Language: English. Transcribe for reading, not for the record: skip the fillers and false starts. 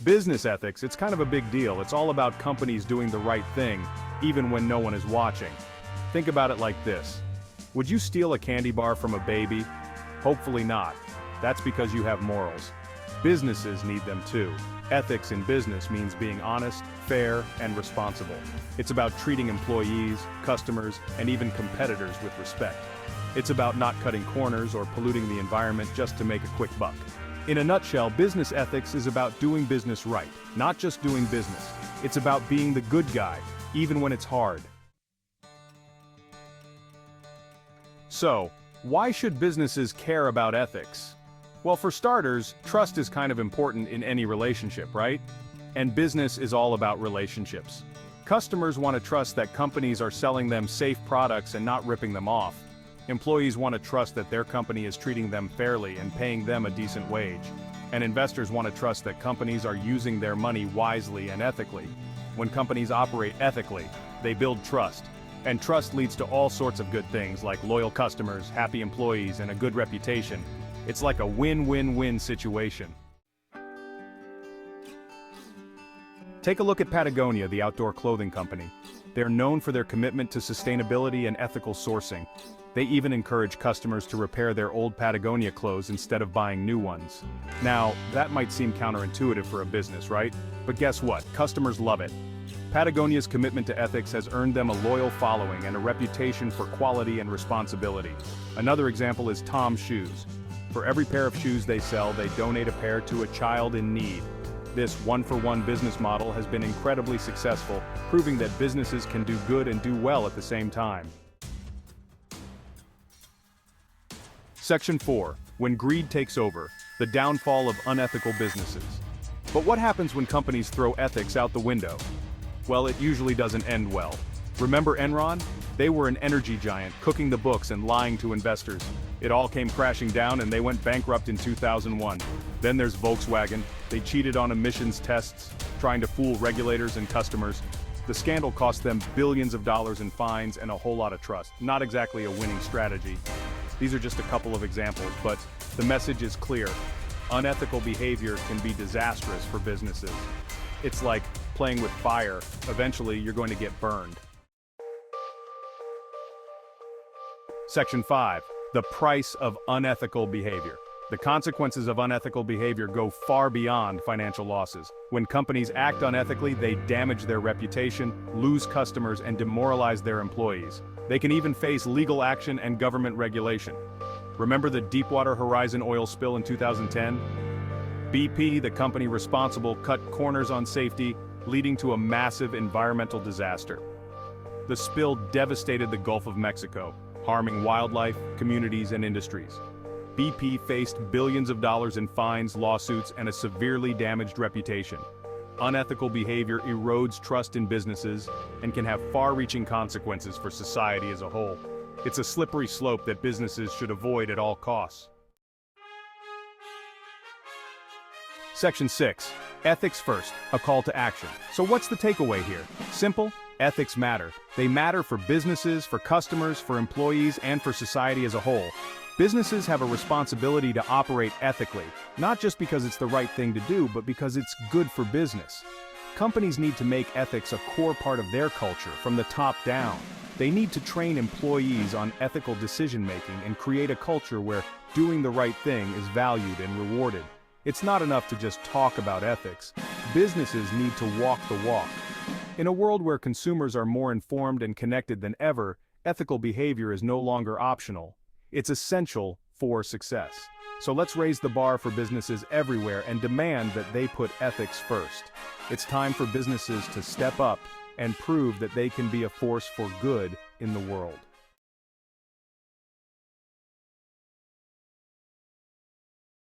Business ethics, it's kind of a big deal. It's all about companies doing the right thing, even when no one is watching. Think about it like this. Would you steal a candy bar from a baby? Hopefully not. That's because you have morals. Businesses need them too. Ethics in business means being honest, fair, and responsible. It's about treating employees, customers, and even competitors with respect. It's about not cutting corners or polluting the environment just to make a quick buck. In a nutshell, business ethics is about doing business right, not just doing business. It's about being the good guy, even when it's hard. So, why should businesses care about ethics? Well, for starters, trust is kind of important in any relationship, right? And business is all about relationships. Customers want to trust that companies are selling them safe products and not ripping them off. Employees want to trust that their company is treating them fairly and paying them a decent wage. And investors want to trust that companies are using their money wisely and ethically. When companies operate ethically, they build trust. And trust leads to all sorts of good things like loyal customers, happy employees, and a good reputation. It's like a win-win-win situation. Take a look at Patagonia, the outdoor clothing company. They're known for their commitment to sustainability and ethical sourcing. They even encourage customers to repair their old Patagonia clothes instead of buying new ones. Now, that might seem counterintuitive for a business, right? But guess what? Customers love it. Patagonia's commitment to ethics has earned them a loyal following and a reputation for quality and responsibility. Another example is Tom's Shoes. For every pair of shoes they sell, they donate a pair to a child in need. This one-for-one business model has been incredibly successful, proving that businesses can do good and do well at the same time. Section 4. When greed takes over, the downfall of unethical businesses. But what happens when companies throw ethics out the window? Well, it usually doesn't end well. Remember Enron? They were an energy giant, cooking the books and lying to investors. It all came crashing down and they went bankrupt in 2001. Then there's Volkswagen. They cheated on emissions tests, trying to fool regulators and customers. The scandal cost them billions of dollars in fines and a whole lot of trust. Not exactly a winning strategy. These are just a couple of examples, but the message is clear. Unethical behavior can be disastrous for businesses. It's like playing with fire. Eventually, you're going to get burned. Section 5. The price of unethical behavior. The consequences of unethical behavior go far beyond financial losses. When companies act unethically, they damage their reputation, lose customers, and demoralize their employees. They can even face legal action and government regulation. Remember the Deepwater Horizon oil spill in 2010? BP, the company responsible, cut corners on safety, leading to a massive environmental disaster. The spill devastated the Gulf of Mexico, harming wildlife, communities, and industries. BP faced billions of dollars in fines, lawsuits, and a severely damaged reputation. Unethical behavior erodes trust in businesses and can have far-reaching consequences for society as a whole. It's a slippery slope that businesses should avoid at all costs. Section 6. Ethics first, a call to action. So what's the takeaway here? Simple. Ethics matter. They matter for businesses, for customers, for employees, and for society as a whole. Businesses have a responsibility to operate ethically, not just because it's the right thing to do, but because it's good for business. Companies need to make ethics a core part of their culture from the top down. They need to train employees on ethical decision-making and create a culture where doing the right thing is valued and rewarded. It's not enough to just talk about ethics. Businesses need to walk the walk. In a world where consumers are more informed and connected than ever, ethical behavior is no longer optional. It's essential for success. So let's raise the bar for businesses everywhere and demand that they put ethics first. It's time for businesses to step up and prove that they can be a force for good in the world.